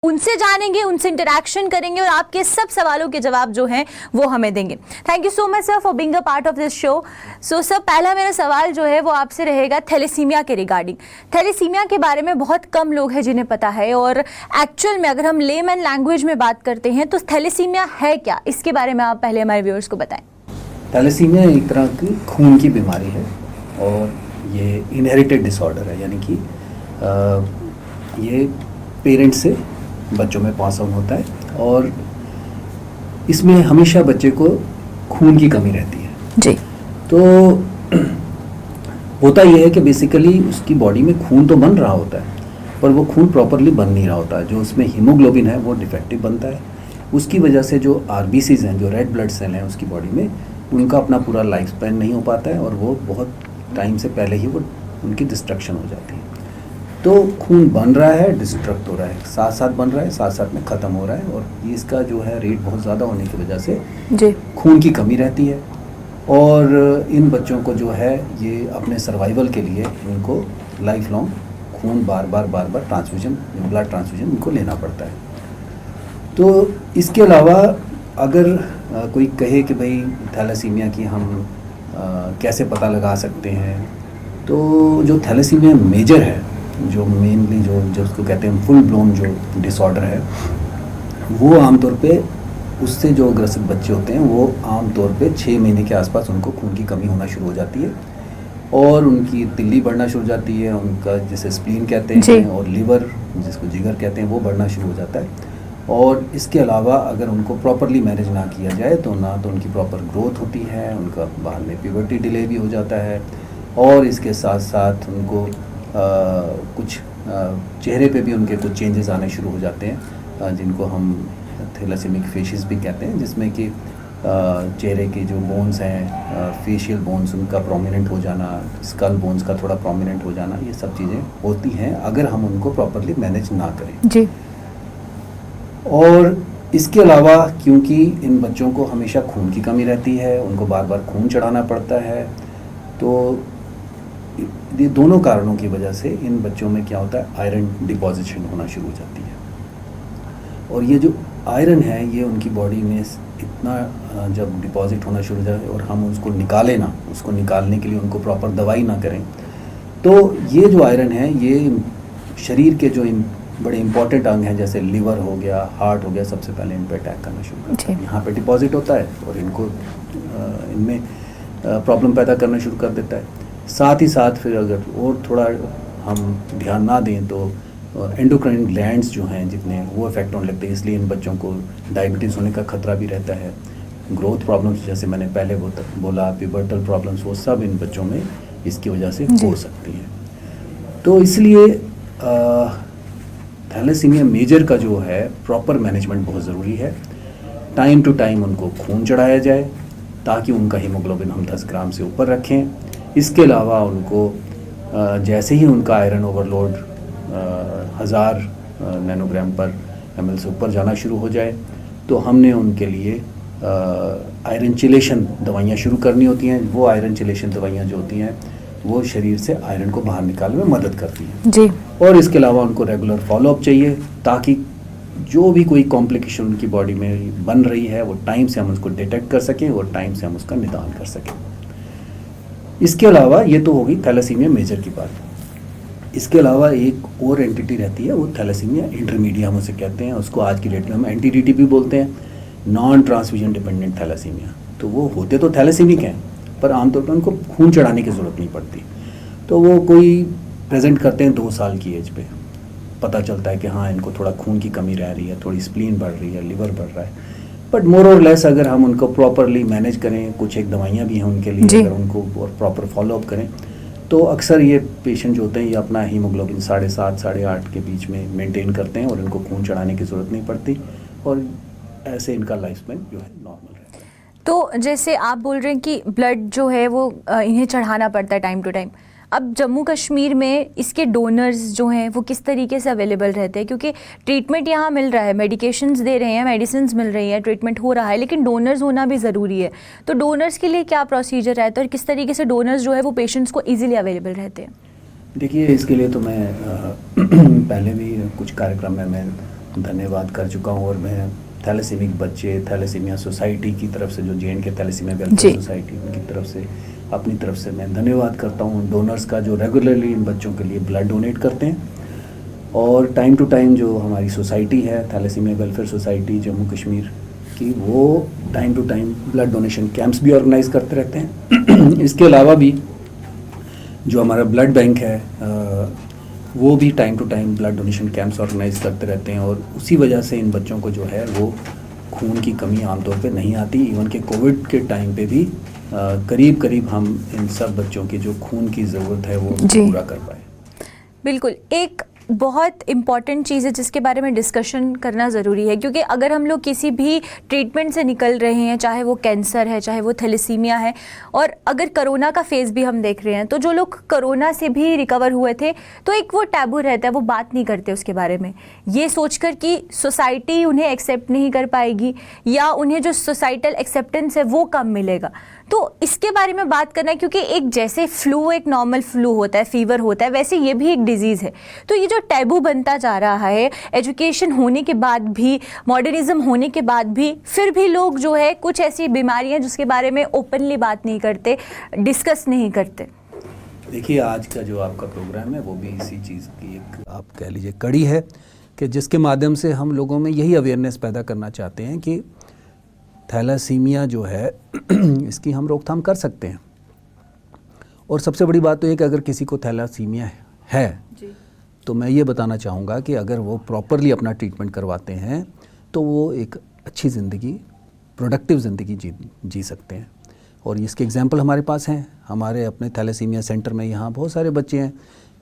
उनसे जानेंगे, उनसे इंटरेक्शन करेंगे और आपके सब सवालों के जवाब जो हैं वो हमें देंगे। Thank you so much sir for being a part of this show. So sir, पहला मेरा सवाल जो है वो आपसे रहेगा थैलेसीमिया के रिगार्डिंग। थैलेसीमिया के बारे में बहुत कम लोग हैं जिन्हें पता है, और एक्चुअल में अगर हम लेमैन लैंग्वेज में बात करते हैं तो थैलेसीमिया है क्या, इसके बारे में आप पहले हमारे व्यूअर्स को बताएं। थैलेसीमिया एक तरह की खून की बीमारी है और ये इनहेरिटेड डिसऑर्डर है, यानी कि ये पेरेंट्स से बच्चों में पास ऑन होता है और इसमें हमेशा बच्चे को खून की कमी रहती है जी। तो होता यह है कि बेसिकली उसकी बॉडी में खून तो बन रहा होता है पर वो खून प्रॉपरली बन नहीं रहा होता है। जो उसमें हीमोग्लोबिन है वो डिफेक्टिव बनता है, उसकी वजह से जो आरबीसीज हैं, जो रेड ब्लड सेल हैं उसकी बॉडी में, उनका अपना पूरा लाइफ स्पैन नहीं हो पाता है और वो बहुत टाइम से पहले ही वो उनकी डिस्ट्रक्शन हो जाती है। तो खून बन रहा है, डिस्ट्रक्ट हो रहा है, साथ साथ बन रहा है, साथ साथ में ख़त्म हो रहा है और ये इसका जो है रेट बहुत ज़्यादा होने की वजह से जी खून की कमी रहती है। और इन बच्चों को जो है ये अपने सर्वाइवल के लिए उनको लाइफ लॉन्ग खून बार बार ट्रांसफ्यूजन, ब्लड ट्रांसफ्यूजन उनको लेना पड़ता है। तो इसके अलावा अगर कोई कहे कि भाई थैलेसीमिया की हम कैसे पता लगा सकते हैं, तो जो थैलेसीमिया मेजर है, जो मेनली जो उसको कहते हैं फुल ब्लोन जो डिसऑर्डर है, वो आमतौर पे उससे जो ग्रसित बच्चे होते हैं वो आमतौर पे 6 महीने के आसपास उनको खून की कमी होना शुरू हो जाती है और उनकी तिल्ली बढ़ना शुरू हो जाती है, उनका जिसे स्प्लीन कहते हैं और लीवर जिसको जिगर कहते हैं वो बढ़ना शुरू हो जाता है। और इसके अलावा अगर उनको प्रॉपरली मैनेज ना किया जाए तो ना तो उनकी प्रॉपर ग्रोथ होती है, उनका बाद में प्यूबर्टी डिले भी हो जाता है और इसके साथ साथ उनको कुछ चेहरे पे भी उनके कुछ चेंजेस आने शुरू हो जाते हैं जिनको हम थैलेसेमिक फेशिस भी कहते हैं, जिसमें कि चेहरे के जो बोन्स हैं, फेशियल बोन्स उनका प्रोमिनेंट हो जाना, स्कल बोन्स का थोड़ा प्रोमिनेंट हो जाना, ये सब चीज़ें होती हैं अगर हम उनको प्रॉपरली मैनेज ना करें जी। और इसके अलावा क्योंकि इन बच्चों को हमेशा खून की कमी रहती है, उनको बार बार खून चढ़ाना पड़ता है, तो ये दोनों कारणों की वजह से इन बच्चों में क्या होता है, आयरन डिपॉजिशन होना शुरू हो जाती है। और ये जो आयरन है ये उनकी बॉडी में इतना जब डिपॉजिट होना शुरू हो जाए और हम उसको निकालें ना, उसको निकालने के लिए उनको प्रॉपर दवाई ना करें, तो ये जो आयरन है ये शरीर के जो बड़े इंपॉर्टेंट अंग हैं जैसे लिवर हो गया, हार्ट हो गया, सबसे पहले इन पर अटैक करना शुरू करता है। यहाँ पे डिपॉजिट होता है और इनको इनमें प्रॉब्लम पैदा करना शुरू कर देता है। साथ ही साथ फिर अगर और थोड़ा हम ध्यान ना दें तो एंडोक्राइन ग्लैंड्स जो हैं जितने वो इफेक्ट होने लगते हैं, इसलिए इन बच्चों को डायबिटीज़ होने का खतरा भी रहता है। ग्रोथ प्रॉब्लम्स जैसे मैंने पहले बोला, प्यूबर्टल प्रॉब्लम्स, वो सब इन बच्चों में इसकी वजह से हो सकती हैं। तो इसलिए थैलेसीमिया मेजर का जो है प्रॉपर मैनेजमेंट बहुत ज़रूरी है। टाइम टू टाइम उनको खून चढ़ाया जाए ताकि उनका हीमोग्लोबिन हम 10 ग्राम से ऊपर रखें। इसके अलावा उनको जैसे ही उनका आयरन ओवरलोड 1000 नैनोग्राम पर ml से ऊपर जाना शुरू हो जाए तो हमने उनके लिए आयरन चिलेशन दवाइयाँ शुरू करनी होती हैं। वो आयरन चिलेशन दवाइयाँ जो होती हैं वो शरीर से आयरन को बाहर निकालने में मदद करती हैं जी। और इसके अलावा उनको रेगुलर फॉलोअप चाहिए ताकि जो भी कोई कॉम्प्लिकेशन उनकी बॉडी में बन रही है वो टाइम से हम उसको डिटेक्ट कर सकें और टाइम से हम उसका निदान कर सकें। इसके अलावा ये तो होगी थैलेसीमिया मेजर की बात। इसके अलावा एक और एंटिटी रहती है, वो थैलेसीमिया इंटरमीडिएट हम उसे कहते हैं, उसको आज की डेट में हम एनटीडीटी भी बोलते हैं, नॉन ट्रांसफ्यूजन डिपेंडेंट थैलेसीमिया। तो वो होते तो थैलेसीमिक हैं पर आमतौर पर उनको खून चढ़ाने की ज़रूरत नहीं पड़ती। तो वो कोई प्रेजेंट करते हैं 2 साल की एज पे, पता चलता है कि हाँ इनको थोड़ा खून की कमी रह रही है, थोड़ी स्प्लीन बढ़ रही है, लिवर बढ़ रहा है, बट मोर और लेस अगर हम उनको प्रॉपरली मैनेज करें, कुछ एक दवाइयाँ भी हैं उनके लिए, अगर उनको और प्रॉपर फॉलोअप करें तो अक्सर ये पेशेंट जो होते हैं ये अपना हीमोग्लोबिन 7.5 8.5 के बीच में मेंटेन करते हैं और इनको खून चढ़ाने की ज़रूरत नहीं पड़ती और ऐसे इनका लाइफ स्पैन जो है नॉर्मल रहता है। तो जैसे आप बोल रहे हैं कि ब्लड जो है वो इन्हें चढ़ाना पड़ता है टाइम टू टाइम, अब जम्मू कश्मीर में इसके डोनर्स जो हैं वो किस तरीके से अवेलेबल रहते हैं, क्योंकि ट्रीटमेंट यहाँ मिल रहा है, मेडिकेशंस दे रहे हैं, मेडिसिन्स मिल रही हैं, ट्रीटमेंट हो रहा है, लेकिन डोनर्स होना भी ज़रूरी है। तो डोनर्स के लिए क्या प्रोसीजर रहता है और किस तरीके से डोनर्स जो है वो पेशेंट्स को ईजिली अवेलेबल रहते हैं? देखिए इसके लिए तो मैं पहले भी कुछ कार्यक्रम में मैं धन्यवाद कर चुका हूँ और मैं थैलेसीमिक बच्चे, थैलेसीमिया सोसाइटी की तरफ से, जो जे.एन.के थैलेसीमिया वेलफेयर सोसाइटी, उनकी तरफ से, अपनी तरफ से मैं धन्यवाद करता हूँ डोनर्स का, जो रेगुलरली इन बच्चों के लिए ब्लड डोनेट करते हैं। और टाइम टू टाइम जो हमारी सोसाइटी है, thalassemia welfare society Jammu Kashmir की, वो time to time blood donation camps भी ऑर्गेनाइज करते रहते हैं। इसके अलावा भी जो हमारा ब्लड बैंक है वो भी time to time blood donation camps organise करते रहते हैं, और उसी वजह से इन बच्चों को जो है वो खून की कमी आमतौर पे नहीं आती। इवन के कोविड के टाइम पे भी करीब करीब हम इन सब बच्चों की जो खून की ज़रूरत है वो पूरा कर पाए। बिल्कुल, एक बहुत इम्पॉर्टेंट चीज़ है जिसके बारे में डिस्कशन करना ज़रूरी है, क्योंकि अगर हम लोग किसी भी ट्रीटमेंट से निकल रहे हैं, चाहे वो कैंसर है, चाहे वो थैलेसीमिया है, और अगर कोरोना का फेज़ भी हम देख रहे हैं, तो जो लोग कोरोना से भी रिकवर हुए थे, तो एक वो टैबू रहता है, वो बात नहीं करते उसके बारे में, ये सोचकर कि सोसाइटी उन्हें एक्सेप्ट नहीं कर पाएगी या उन्हें जो सोसाइटल एक्सेप्टेंस है वो कम मिलेगा। तो इसके बारे में बात करना है, क्योंकि एक जैसे फ्लू, एक नॉर्मल फ्लू होता है, फीवर होता है, वैसे ये भी एक डिजीज़ है। तो ये जो टैबू बनता जा रहा है, एजुकेशन होने के बाद भी, मॉडर्निज्म होने के बाद भी, फिर भी लोग जो है कुछ ऐसी बीमारियां जिसके बारे में ओपनली बात नहीं करते, डिस्कस नहीं करते। देखिए, आज का जो आपका प्रोग्राम है वो भी इसी चीज़ की एक, आप कह लीजिए, कड़ी है, कि जिसके माध्यम से हम लोगों में यही अवेयरनेस पैदा करना चाहते हैं कि थैलेसीमिया जो है इसकी हम रोकथाम कर सकते हैं। और सबसे बड़ी बात तो ये कि अगर किसी को थैलेसीमिया है तो मैं ये बताना चाहूँगा कि अगर वो प्रॉपरली अपना ट्रीटमेंट करवाते हैं तो वो एक अच्छी ज़िंदगी, प्रोडक्टिव ज़िंदगी जी सकते हैं। और इसके एग्जांपल हमारे पास हैं। हमारे अपने थैलेसीमिया सेंटर में यहाँ बहुत सारे बच्चे हैं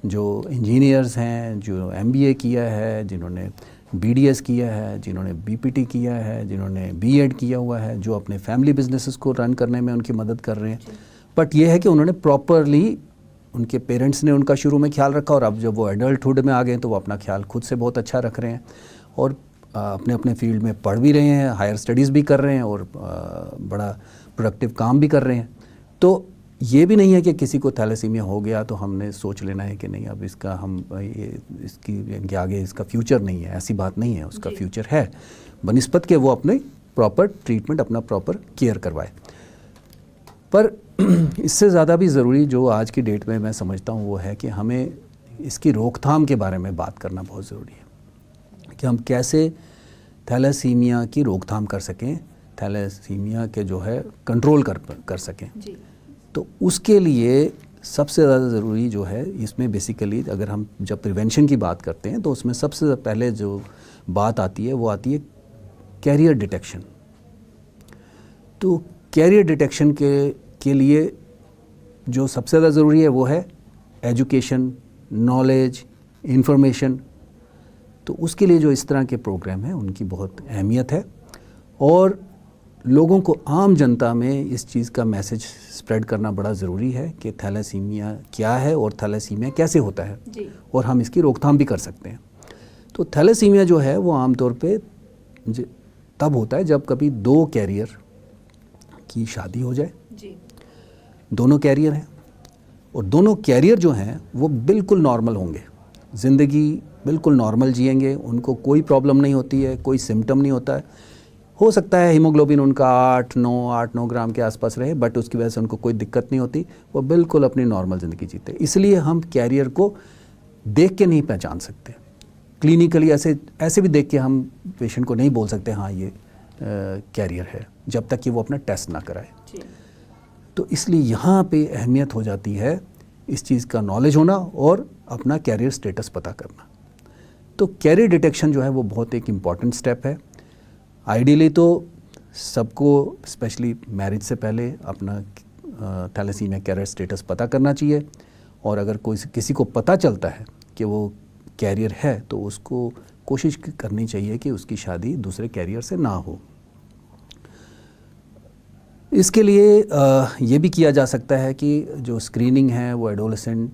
जो इंजीनियर्स हैं, जो MBA किया है, जिन्होंने BDS किया है, जिन्होंने BPT किया है, जिन्होंने B.Ed किया हुआ है, जो अपने फैमिली बिजनेसेस को रन करने में उनकी मदद कर रहे हैं। बट ये है कि उन्होंने प्रॉपरली, उनके पेरेंट्स ने उनका शुरू में ख्याल रखा, और अब जब वो एडल्टहुड में आ गए तो वो अपना ख्याल खुद से बहुत अच्छा रख रहे हैं, और अपने अपने फील्ड में पढ़ भी रहे हैं, हायर स्टडीज़ भी कर रहे हैं, और बड़ा प्रोडक्टिव काम भी कर रहे हैं। तो ये भी नहीं है कि किसी को थैलेसीमिया हो गया तो हमने सोच लेना है कि नहीं, अब इसका हम इसकी आगे इसका फ्यूचर नहीं है। ऐसी बात नहीं है, उसका फ्यूचर है, बनिस्बत के वो अपने प्रॉपर ट्रीटमेंट, अपना प्रॉपर केयर करवाए। पर इससे ज़्यादा भी ज़रूरी जो आज की डेट में मैं समझता हूँ वो है कि हमें इसकी रोकथाम के बारे में बात करना बहुत ज़रूरी है, कि हम कैसे थैलेसीमिया की रोकथाम कर सकें, थैलेसीमिया के जो है कंट्रोल कर सकें। तो उसके लिए सबसे ज़्यादा ज़रूरी जो है इसमें, बेसिकली अगर हम जब प्रिवेंशन की बात करते हैं तो उसमें सबसे पहले जो बात आती है वो आती है कैरियर डिटेक्शन। तो कैरियर डिटेक्शन के लिए जो सबसे ज़्यादा ज़रूरी है वो है एजुकेशन, नॉलेज, इंफॉर्मेशन। तो उसके लिए जो इस तरह के प्रोग्राम हैं उनकी बहुत अहमियत है, और लोगों को, आम जनता में इस चीज़ का मैसेज स्प्रेड करना बड़ा ज़रूरी है कि थैलेसीमिया क्या है और थैलेसीमिया कैसे होता है जी। और हम इसकी रोकथाम भी कर सकते हैं। तो थैलेसीमिया जो है वो आमतौर पे तब होता है जब कभी 2 कैरियर की शादी हो जाए जी। दोनों कैरियर हैं, और दोनों कैरियर जो हैं वो बिल्कुल नॉर्मल होंगे, ज़िंदगी बिल्कुल नॉर्मल जिएंगे, उनको कोई प्रॉब्लम नहीं होती है, कोई सिम्टम नहीं होता है। हो सकता है हीमोग्लोबिन उनका 8-9 ग्राम के आसपास रहे, बट उसकी वजह से उनको कोई दिक्कत नहीं होती, वो बिल्कुल अपनी नॉर्मल ज़िंदगी जीते। इसलिए हम कैरियर को देख के नहीं पहचान सकते, क्लिनिकली ऐसे भी देख के हम पेशेंट को नहीं बोल सकते हाँ ये कैरियर है, जब तक कि वो अपना टेस्ट ना कराए। तो इसलिए यहाँ पे अहमियत हो जाती है इस चीज़ का नॉलेज होना और अपना कैरियर स्टेटस पता करना। तो कैरियर डिटेक्शन जो है वो बहुत एक इम्पॉर्टेंट स्टेप है। आइडियली तो सबको, स्पेशली मैरिज से पहले, अपना थैलेसीमिया कैरियर स्टेटस पता करना चाहिए, और अगर किसी को पता चलता है कि वो कैरियर है तो उसको कोशिश करनी चाहिए कि उसकी शादी दूसरे कैरियर से ना हो। इसके लिए ये भी किया जा सकता है कि जो स्क्रीनिंग है वो एडोलेसेंट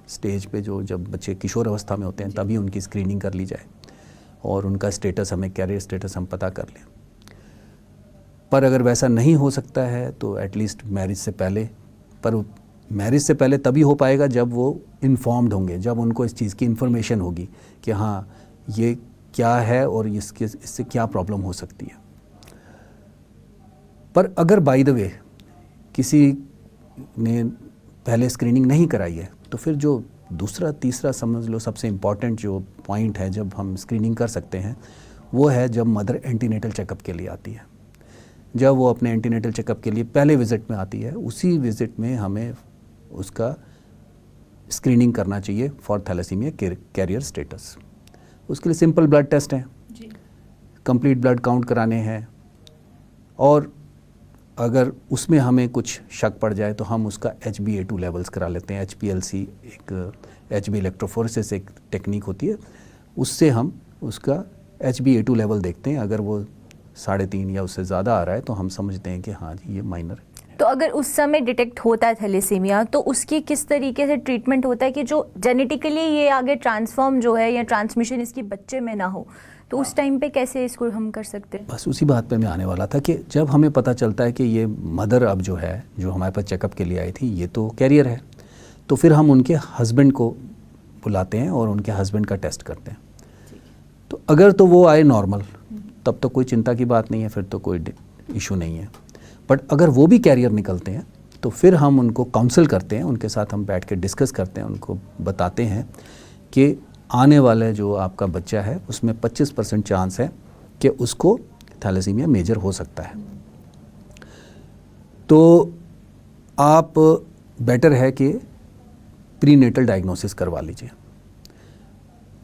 स्टेज पे, जो जब बच्चे किशोर अवस्था में होते हैं तभी उनकी स्क्रीनिंग कर ली जाए, और उनका स्टेटस, हमें कैरियर स्टेटस हम पता कर लें। पर अगर वैसा नहीं हो सकता है तो एटलीस्ट मैरिज से पहले, पर मैरिज से पहले तभी हो पाएगा जब वो इन्फॉर्म्ड होंगे, जब उनको इस चीज़ की इन्फॉर्मेशन होगी कि हाँ ये क्या है और इससे क्या प्रॉब्लम हो सकती है। पर अगर बाय द वे किसी ने पहले स्क्रीनिंग नहीं कराई है तो फिर जो दूसरा तीसरा समझ लो सबसे इम्पॉर्टेंट जो पॉइंट है जब हम स्क्रीनिंग कर सकते हैं वो है जब मदर एंटीनेटल चेकअप के लिए आती है। जब वो अपने एंटीनेटल चेकअप के लिए पहले विज़िट में आती है, उसी विज़िट में हमें उसका स्क्रीनिंग करना चाहिए फॉर थैलेसीमिया कैरियर स्टेटस। उसके लिए सिंपल ब्लड टेस्ट हैं, कंप्लीट ब्लड काउंट कराने हैं, और अगर उसमें हमें कुछ शक पड़ जाए तो हम उसका HbA2 लेवल्स करा लेते हैं। HPLC एक HB इलेक्ट्रोफोरेसिस एक टेक्निक होती है, उससे हम उसका HbA2 लेवल देखते हैं। अगर वो 3.5 या उससे ज़्यादा आ रहा है तो हम समझते हैं कि हाँ जी ये माइनर है। तो अगर उस समय डिटेक्ट होता है थैलेसीमिया तो उसकी किस तरीके से ट्रीटमेंट होता है कि जो जेनेटिकली ये आगे ट्रांसफॉर्म जो है या ट्रांसमिशन इसकी बच्चे में ना हो, तो उस टाइम पे कैसे इसको हम कर सकते हैं? बस उसी बात पे मैं आने वाला था कि जब हमें पता चलता है कि ये मदर अब जो है जो हमारे पास चेकअप के लिए आई थी ये तो कैरियर है, तो फिर हम उनके हस्बैंड को बुलाते हैं और उनके हस्बैंड का टेस्ट करते हैं। तो अगर तो वो आए नॉर्मल तब तो कोई चिंता की बात नहीं है, फिर तो कोई इशू नहीं है। बट अगर वो भी कैरियर निकलते हैं तो फिर हम उनको काउंसल करते हैं, उनके साथ हम बैठ के डिस्कस करते हैं, उनको बताते हैं कि आने वाले जो आपका बच्चा है उसमें 25% चांस है कि उसको थैलेसीमिया मेजर हो सकता है। तो आप बेटर है कि प्रीनेटल डायग्नोसिस करवा लीजिए,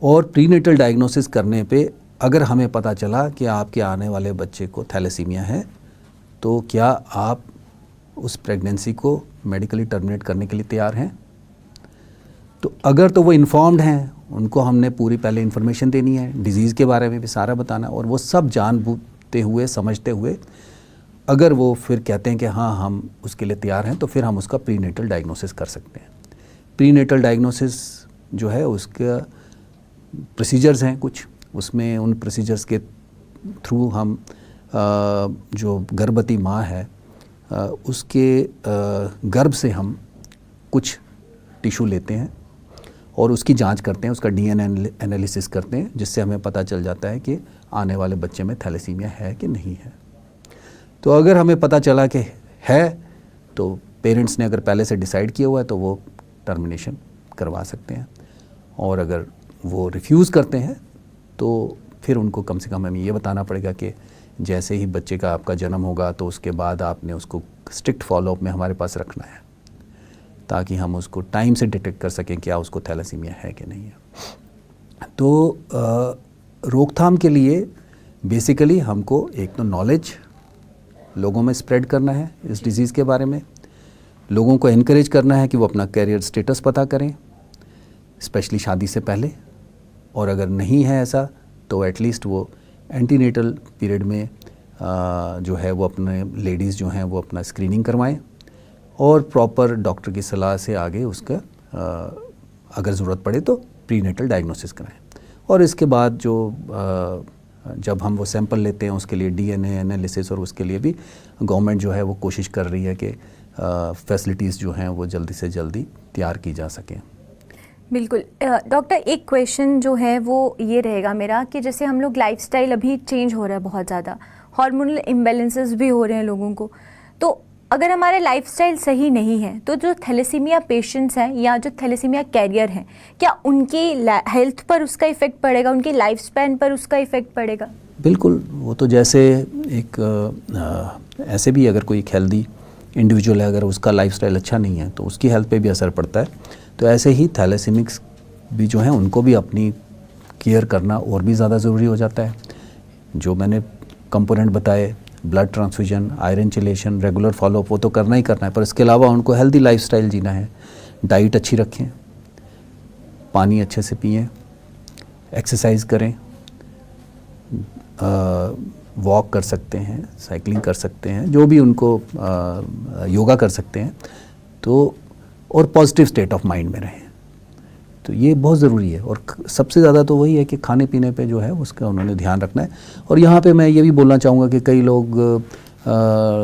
और प्रीनेटल डायग्नोसिस करने पे अगर हमें पता चला कि आपके आने वाले बच्चे को थैलेसीमिया है तो क्या आप उस प्रेगनेंसी को मेडिकली टर्मिनेट करने के लिए तैयार हैं? तो अगर तो वो इन्फॉर्म्ड हैं, उनको हमने पूरी पहले इन्फॉर्मेशन देनी है, डिज़ीज़ के बारे में भी सारा बताना, और वो सब जानबूझते हुए समझते हुए अगर वो फिर कहते हैं कि हाँ हम उसके लिए तैयार हैं तो फिर हम उसका प्रीनेटल डायग्नोसिस कर सकते हैं। प्रीनेटल डायग्नोसिस जो है उसका प्रोसीजर्स हैं कुछ, उसमें उन प्रोसीजर्स के थ्रू हम जो गर्भवती माँ है उसके गर्भ से हम कुछ टिश्यू लेते हैं और उसकी जांच करते हैं, उसका DNA एनालिसिस करते हैं, जिससे हमें पता चल जाता है कि आने वाले बच्चे में थैलेसीमिया है कि नहीं है। तो अगर हमें पता चला कि है तो पेरेंट्स ने अगर पहले से डिसाइड किया हुआ है तो वो टर्मिनेशन करवा सकते हैं, और अगर वो रिफ्यूज़ करते हैं तो फिर उनको कम से कम हमें ये बताना पड़ेगा कि जैसे ही बच्चे का आपका जन्म होगा तो उसके बाद आपने उसको स्ट्रिक्ट फॉलोअप में हमारे पास रखना है, ताकि हम उसको टाइम से डिटेक्ट कर सकें क्या उसको थैलेसीमिया है कि नहीं है। तो रोकथाम के लिए बेसिकली हमको एक तो नॉलेज लोगों में स्प्रेड करना है इस डिज़ीज़ के बारे में, लोगों को इनकरेज करना है कि वो अपना कैरियर स्टेटस पता करें, स्पेशली शादी से पहले, और अगर नहीं है ऐसा तो एटलीस्ट वो एंटीनेटल पीरियड में जो है वो अपने लेडीज़ जो हैं वो अपना स्क्रीनिंग करवाएं, और प्रॉपर डॉक्टर की सलाह से आगे उसका अगर ज़रूरत पड़े तो प्रीनेटल डायग्नोसिस कराएं। और इसके बाद जो जब हम वो सैंपल लेते हैं उसके लिए DNA एनालिसिस, और उसके लिए भी गवर्नमेंट जो है वो कोशिश कर रही है कि फैसिलिटीज़ जो हैं वो जल्दी से जल्दी तैयार की जा सकें। बिल्कुल। डॉक्टर एक क्वेश्चन जो है वो ये रहेगा मेरा कि जैसे हम लोग लाइफस्टाइल अभी चेंज हो रहा है बहुत ज़्यादा, हार्मोनल इम्बैलेंसेस भी हो रहे हैं लोगों को, तो अगर हमारे लाइफस्टाइल सही नहीं है तो जो थैलेसीमिया पेशेंट्स हैं या जो थैलेसीमिया कैरियर हैं, क्या उनकी हेल्थ पर उसका इफ़ेक्ट पड़ेगा, उनकी लाइफ स्पैन पर उसका इफ़ेक्ट पड़ेगा? बिल्कुल, वो तो जैसे एक ऐसे भी अगर कोई एक हेल्दी इंडिविजुअल है, अगर उसका लाइफस्टाइल अच्छा नहीं है तो उसकी हेल्थ पे भी असर पड़ता है, तो ऐसे ही थैलेसीमिक्स भी जो हैं उनको भी अपनी केयर करना और भी ज़्यादा ज़रूरी हो जाता है। जो मैंने कंपोनेंट बताए, blood transfusion, iron chelation, regular follow up, वो तो करना ही करना है, पर इसके अलावा उनको हेल्दी लाइफस्टाइल जीना है, डाइट अच्छी रखें, पानी अच्छे से पिएं, एक्सरसाइज करें, वॉक कर सकते हैं, साइकिलिंग कर सकते हैं, जो भी उनको योगा कर सकते हैं, तो और पॉजिटिव स्टेट ऑफ माइंड में रहें, तो ये बहुत ज़रूरी है। और सबसे ज़्यादा तो वही है कि खाने पीने पे जो है उसका उन्होंने ध्यान रखना है। और यहाँ पे मैं ये भी बोलना चाहूँगा कि कई लोग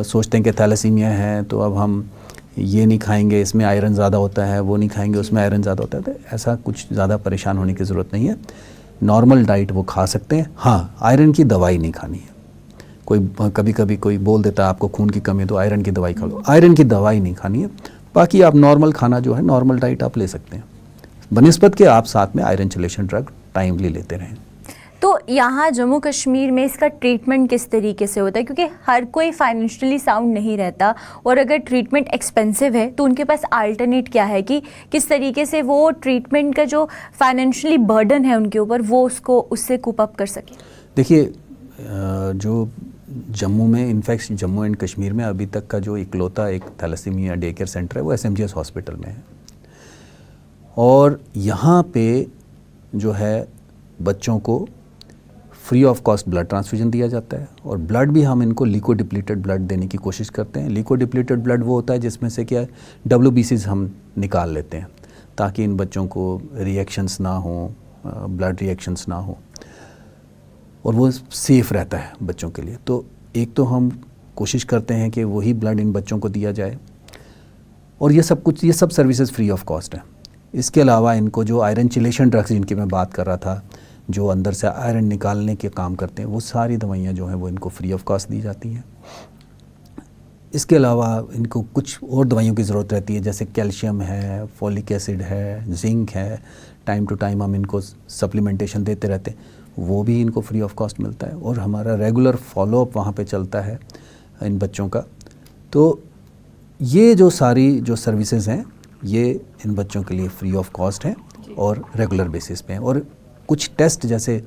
सोचते हैं कि थैलेसीमिया है तो अब हम ये नहीं खाएंगे, इसमें आयरन ज़्यादा होता है, वो नहीं खाएंगे, उसमें आयरन ज़्यादा होता है, तो ऐसा कुछ ज़्यादा परेशान होने की ज़रूरत नहीं है। नॉर्मल डाइट वो खा सकते हैं। हाँ, आयरन की दवाई नहीं खानी है। कोई कभी कभी कोई बोल देता है आपको खून की कमी है तो आयरन की दवाई खा लो, आयरन की दवाई नहीं खानी है। बाकी आप नॉर्मल खाना जो है, नॉर्मल डाइट आप ले सकते हैं, बनिस्बत के आप साथ में आयरन चिलेशन ड्रग टाइमली लेते रहें। तो यहाँ जम्मू कश्मीर में इसका ट्रीटमेंट किस तरीके से होता है, क्योंकि हर कोई फाइनेंशियली साउंड नहीं रहता और अगर ट्रीटमेंट एक्सपेंसिव है तो उनके पास अल्टरनेट क्या है कि किस तरीके से वो ट्रीटमेंट का जो फाइनेंशियली बर्डन है उनके ऊपर वो उससे कूप अप कर सके। देखिए, जो जम्मू में, इनफैक्ट जम्मू एंड कश्मीर में अभी तक का जो इकलौता एक थैलेसीमिया डे केयर सेंटर है वो SMGS हॉस्पिटल में है। और यहाँ पे जो है बच्चों को free of cost blood transfusion दिया जाता है और ब्लड भी हम इनको लिक्विड डिप्लीटेड ब्लड देने की कोशिश करते हैं। लिक्विड डिप्लीटेड ब्लड वो होता है जिसमें से क्या WBCs हम निकाल लेते हैं ताकि इन बच्चों को रिएक्शंस ना हो, ब्लड रिएक्शंस ना हो और वो सेफ़ रहता है बच्चों के लिए। तो एक तो हम कोशिश करते हैं कि वही ब्लड इन बच्चों को दिया जाए और ये सब सर्विसेज फ्री ऑफ कॉस्ट है। इसके अलावा इनको जो आयरन चिलेशन ड्रग्स जिनकी मैं बात कर रहा था, जो अंदर से आयरन निकालने के काम करते हैं, वो सारी दवाइयाँ जो हैं वो इनको फ्री ऑफ कॉस्ट दी जाती हैं। इसके अलावा इनको कुछ और दवाइयों की ज़रूरत रहती है, जैसे कैल्शियम है, फॉलिक एसिड है, जिंक है, टाइम टू टाइम हम इनको सप्लीमेंटेशन देते रहते हैं, वो भी इनको फ्री ऑफ कॉस्ट मिलता है और हमारा रेगुलर फॉलोअप वहाँ पे चलता है इन बच्चों का। तो ये जो सारी जो सर्विसेज हैं ये इन बच्चों के लिए फ्री ऑफ कॉस्ट हैं और रेगुलर बेसिस पे हैं। और कुछ टेस्ट जैसे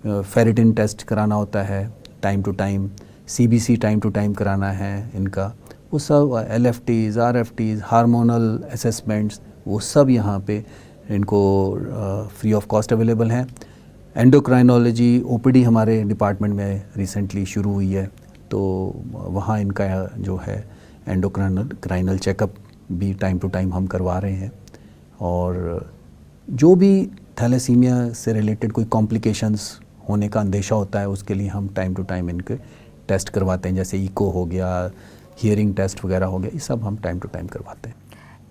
फेरिटिन टेस्ट कराना होता है time to time, CBC time to time कराना है इनका, वो सब LFTs, RFTs, हार्मोनल असेसमेंट्स, वो सब यहाँ पे इनको फ्री ऑफ कॉस्ट अवेलेबल हैं। एंडोक्राइनोलॉजी OPD हमारे डिपार्टमेंट में रिसेंटली शुरू हुई है, तो वहाँ इनका जो है एंडोक्राइनल चेकअप भी टाइम टू टाइम हम करवा रहे हैं। और जो भी थैलेसीमिया से रिलेटेड कोई कॉम्प्लिकेशंस होने का अंदेशा होता है उसके लिए हम टाइम टू टाइम इनके टेस्ट करवाते हैं, जैसे इको हो गया, हियरिंग टेस्ट वगैरह हो गया, ये सब हम टाइम टू टाइम करवाते हैं।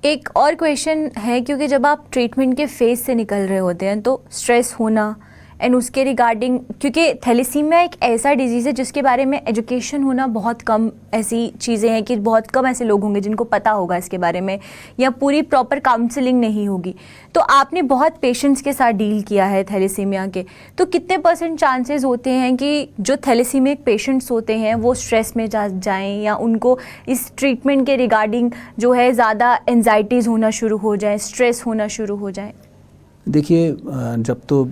एक और क्वेश्चन है, क्योंकि जब आप ट्रीटमेंट के फेज से निकल रहे होते हैं तो स्ट्रेस होना एंड उसके रिगार्डिंग, क्योंकि थैलेसीमिया एक ऐसा डिजीज़ है जिसके बारे में एजुकेशन होना बहुत कम, ऐसी चीज़ें हैं कि बहुत कम ऐसे लोग होंगे जिनको पता होगा इसके बारे में या पूरी प्रॉपर काउंसलिंग नहीं होगी। तो आपने बहुत पेशेंट्स के साथ डील किया है थैलेसीमिया के, तो कितने % चांसेस होते हैं कि जो थैलेसीमिक पेशेंट्स होते हैं वो स्ट्रेस में जाएँ या उनको इस ट्रीटमेंट के रिगार्डिंग जो है ज़्यादा एंजाइटीज़ होना शुरू हो जाए, स्ट्रेस होना शुरू हो जाए? देखिए, जब तो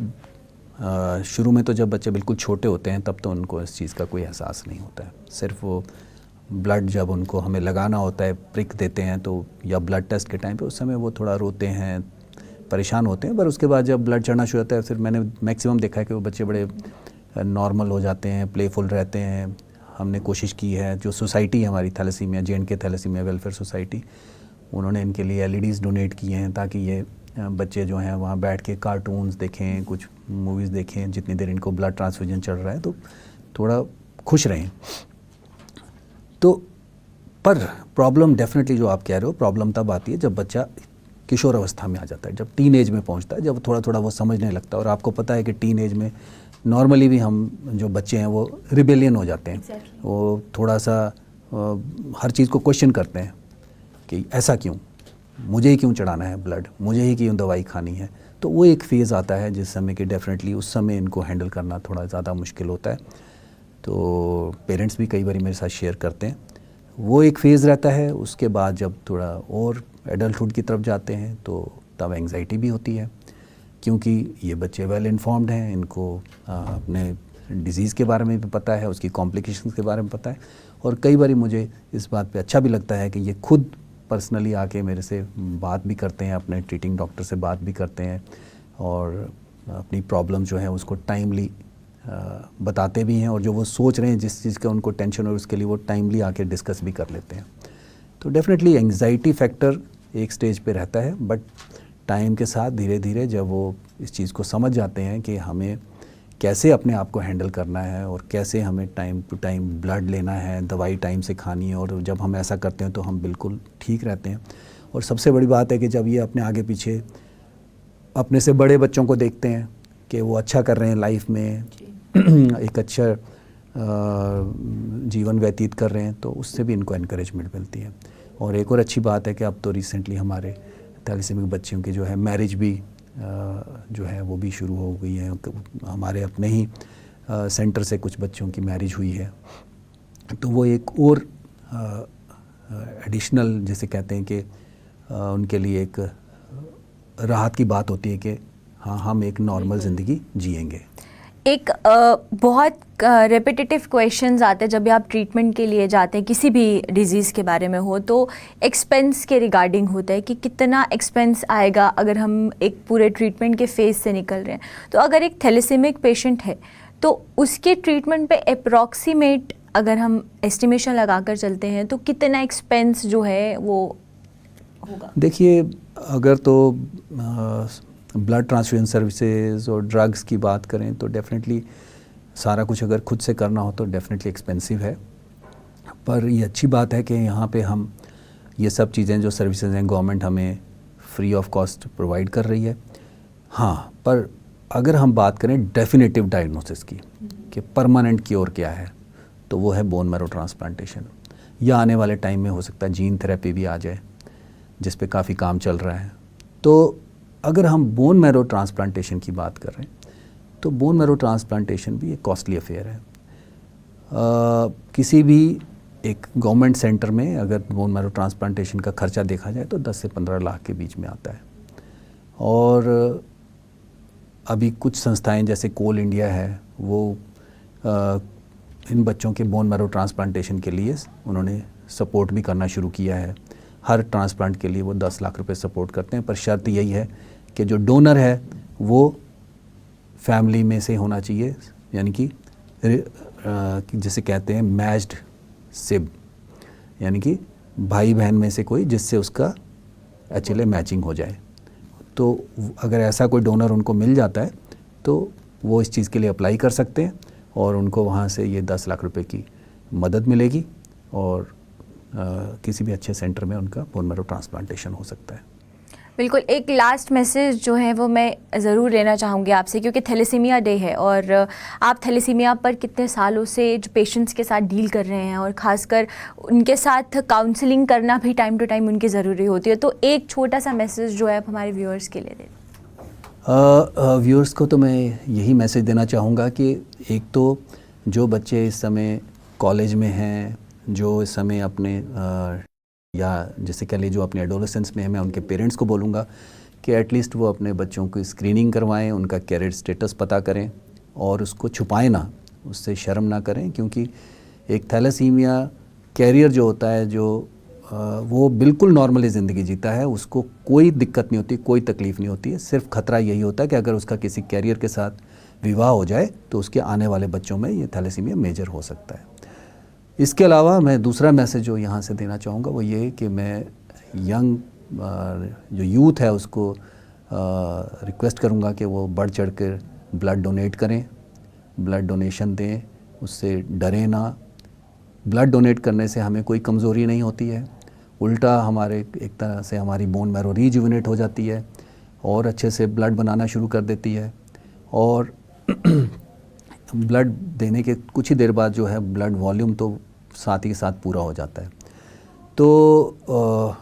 शुरू में तो जब बच्चे बिल्कुल छोटे होते हैं तब तो उनको इस चीज़ का कोई एहसास नहीं होता है। सिर्फ वो ब्लड जब उनको हमें लगाना होता है, प्रिक देते हैं तो, या ब्लड टेस्ट के टाइम पे, उस समय वो थोड़ा रोते हैं, परेशान होते हैं। पर उसके बाद जब ब्लड चढ़ना शुरू होता है, फिर मैंने मैक्सिमम देखा है कि वो बच्चे बड़े नॉर्मल हो जाते हैं, प्लेफुल रहते हैं। हमने कोशिश की है, जो सोसाइटी है हमारी thalassaemia, J&K thalassaemia welfare society, उन्होंने इनके लिए LEDs डोनेट किए हैं ताकि ये बच्चे जो हैं वहाँ बैठ के कार्टून्स देखें, कुछ मूवीज़ देखें, जितनी देर इनको ब्लड ट्रांसफ्यूजन चल रहा है तो थोड़ा खुश रहें। तो पर प्रॉब्लम डेफिनेटली जो आप कह रहे हो, प्रॉब्लम तब आती है जब बच्चा किशोर अवस्था में आ जाता है, जब टीन एज में पहुँचता है, जब थोड़ा थोड़ा वो समझने लगता है। और आपको पता है कि टीन एज में नॉर्मली भी हम जो बच्चे हैं वो रिबेलियन हो जाते हैं। वो थोड़ा सा हर चीज़ को क्वेश्चन करते हैं कि ऐसा क्यों, मुझे ही क्यों चढ़ाना है ब्लड, मुझे ही क्यों दवाई खानी है। तो वो एक फेज़ आता है जिस समय कि डेफिनेटली उस समय इनको हैंडल करना थोड़ा ज़्यादा मुश्किल होता है। तो पेरेंट्स भी कई बार मेरे साथ शेयर करते हैं, वो एक फेज़ रहता है। उसके बाद जब थोड़ा और एडल्टहुड की तरफ जाते हैं तो तब एंग्जाइटी भी होती है, क्योंकि ये बच्चे वेल इन्फॉर्म्ड हैं, इनको अपने डिज़ीज़ के बारे में भी पता है, उसकी कॉम्प्लिकेशंस के बारे में पता है। और कई बार मुझे इस बात पे अच्छा भी लगता है कि ये खुद पर्सनली आके मेरे से बात भी करते हैं, अपने ट्रीटिंग डॉक्टर से बात भी करते हैं और अपनी प्रॉब्लम जो है उसको टाइमली बताते भी हैं। और जो वो सोच रहे हैं, जिस चीज़ का उनको टेंशन हो, उसके लिए वो टाइमली आके डिस्कस भी कर लेते हैं। तो डेफिनेटली एंग्जाइटी फैक्टर एक स्टेज पे रहता है, बट टाइम के साथ धीरे धीरे जब वो इस चीज़ को समझ जाते हैं कि हमें कैसे अपने आप को हैंडल करना है और कैसे हमें टाइम टू टाइम ब्लड लेना है, दवाई टाइम से खानी है, और जब हम ऐसा करते हैं तो हम बिल्कुल ठीक रहते हैं। और सबसे बड़ी बात है कि जब ये अपने आगे पीछे अपने से बड़े बच्चों को देखते हैं कि वो अच्छा कर रहे हैं लाइफ में, एक अच्छा जीवन व्यतीत कर रहे हैं, तो उससे भी इनको एनकरेजमेंट मिलती है। और एक और अच्छी बात है कि अब तो रिसेंटली हमारे थैलेसीमिक बच्चों की जो है मैरिज भी जो है वो भी शुरू हो गई है। हमारे अपने ही सेंटर से कुछ बच्चों की मैरिज हुई है, तो वो एक और एडिशनल जिसे कहते हैं कि उनके लिए एक राहत की बात होती है कि हाँ, हम एक नॉर्मल ज़िंदगी जिएंगे। एक बहुत रेपिटेटिव क्वेश्चंस आते हैं जब भी आप ट्रीटमेंट के लिए जाते हैं, किसी भी डिजीज़ के बारे में हो, तो एक्सपेंस के रिगार्डिंग होता है कि कितना एक्सपेंस आएगा अगर हम एक पूरे ट्रीटमेंट के फेज़ से निकल रहे हैं। तो अगर एक थैलेसीमिक पेशेंट है तो उसके ट्रीटमेंट पे अप्रॉक्सीमेट अगर हम एस्टिमेशन लगाकर चलते हैं तो कितना एक्सपेंस जो है वो होगा? देखिए, अगर तो ब्लड ट्रांसफ्यूजन सर्विसेज और ड्रग्स की बात करें तो डेफिनेटली सारा कुछ अगर खुद से करना हो तो डेफिनेटली एक्सपेंसिव है। पर ये अच्छी बात है कि यहाँ पे हम ये सब चीज़ें जो सर्विसेज हैं गवर्नमेंट हमें फ्री ऑफ कॉस्ट प्रोवाइड कर रही है। हाँ, पर अगर हम बात करें डेफिनेटिव डायग्नोसिस की कि परमानेंट क्योर क्या है, तो वो है बोन मैरो ट्रांसप्लांटेशन, या आने वाले टाइम में हो सकता है जीन थेरेपी भी आ जाए, जिस पे काफ़ी काम चल रहा है। तो अगर हम बोन मैरो ट्रांसप्लांटेशन की बात कर रहे हैं तो बोन मैरो ट्रांसप्लांटेशन भी एक कॉस्टली अफेयर है। किसी भी एक गवर्नमेंट सेंटर में अगर बोन मैरो ट्रांसप्लांटेशन का खर्चा देखा जाए तो 10 से 15 लाख के बीच में आता है। और अभी कुछ संस्थाएं जैसे कोल इंडिया है, वो इन बच्चों के बोन मैरो ट्रांसप्लांटेशन के लिए उन्होंने सपोर्ट भी करना शुरू किया है। हर ट्रांसप्लांट के लिए वो 10 लाख रुपए सपोर्ट करते हैं, पर शर्त यही है कि जो डोनर है वो फैमिली में से होना चाहिए, यानी कि जिसे कहते हैं मैच्ड सिब, यानी कि भाई बहन में से कोई जिससे उसका एक्चुअली मैचिंग हो जाए। तो अगर ऐसा कोई डोनर उनको मिल जाता है तो वो इस चीज़ के लिए अप्लाई कर सकते हैं और उनको वहाँ से ये 10 लाख रुपए की मदद मिलेगी और किसी भी अच्छे सेंटर में उनका बोन मैरो ट्रांसप्लांटेशन हो सकता है। बिल्कुल, एक लास्ट मैसेज जो है वो मैं ज़रूर लेना चाहूँगी आपसे, क्योंकि थैलेसीमिया डे है और आप थैलेसीमिया पर कितने सालों से जो पेशेंट्स के साथ डील कर रहे हैं और ख़ासकर उनके साथ काउंसलिंग करना भी टाइम टू टाइम उनकी ज़रूरी होती है। तो एक छोटा सा मैसेज जो है आप हमारे व्यूअर्स के लिए दें। व्यूअर्स को तो मैं यही मैसेज देना चाहूँगा कि एक तो जो बच्चे इस समय कॉलेज में हैं, जो इस समय अपने या जैसे कह लीजिए जो अपने एडोलेसेंस में है, मैं उनके पेरेंट्स को बोलूँगा कि एटलीस्ट वो अपने बच्चों की स्क्रीनिंग करवाएं, उनका कैरियर स्टेटस पता करें और उसको छुपाएं ना, उससे शर्म ना करें। क्योंकि एक थैलेसीमिया कैरियर जो होता है, जो वो बिल्कुल नॉर्मली ज़िंदगी जीता है, उसको कोई दिक्कत नहीं होती, कोई तकलीफ़ नहीं होती है। सिर्फ खतरा यही होता है कि अगर उसका किसी कैरियर के साथ विवाह हो जाए तो उसके आने वाले बच्चों में ये थैलेसीमिया मेजर हो सकता है। इसके अलावा मैं दूसरा मैसेज जो यहाँ से देना चाहूँगा वो ये कि मैं यंग जो यूथ है उसको रिक्वेस्ट करूँगा कि वो बढ़ चढ़ कर ब्लड डोनेट करें, ब्लड डोनेशन दें, उससे डरें ना। ब्लड डोनेट करने से हमें कोई कमज़ोरी नहीं होती है, उल्टा हमारे एक तरह से हमारी बोन मैरो रीजुविनेट हो जाती है और अच्छे से ब्लड बनाना शुरू कर देती है। और ब्लड देने के कुछ ही देर बाद जो है ब्लड वॉल्यूम तो साथ ही साथ पूरा हो जाता है। तो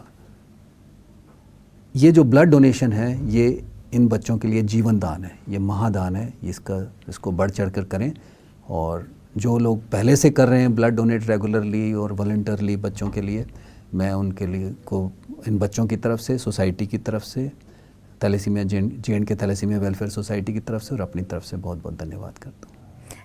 ये जो ब्लड डोनेशन है ये इन बच्चों के लिए जीवन दान है, ये महादान है। इसको बढ़ चढ़ कर करें। और जो लोग पहले से कर रहे हैं ब्लड डोनेट रेगुलरली और वॉलंटियरली बच्चों के लिए, मैं उनके लिए को इन बच्चों की तरफ से, सोसाइटी की तरफ से, thalassemia J and K thalassemia welfare society की तरफ से और अपनी तरफ से बहुत बहुत धन्यवाद करता हूँ।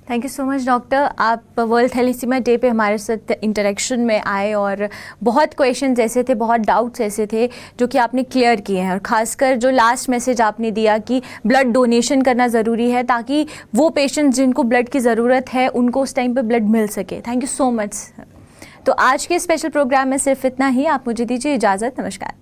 Thank you so much doctor, आप वर्ल्ड थैलेसीमिया डे पे हमारे साथ इंटरेक्शन में आए और बहुत क्वेश्चंस ऐसे थे, बहुत डाउट्स ऐसे थे जो कि आपने क्लियर किए हैं। और ख़ासकर जो लास्ट मैसेज आपने दिया कि ब्लड डोनेशन करना ज़रूरी है ताकि वो पेशेंट्स जिनको ब्लड की ज़रूरत है उनको उस टाइम पे ब्लड मिल सके। Thank you so much. तो आज के स्पेशल प्रोग्राम में सिर्फ इतना ही। आप मुझे दीजिए इजाज़त। नमस्कार।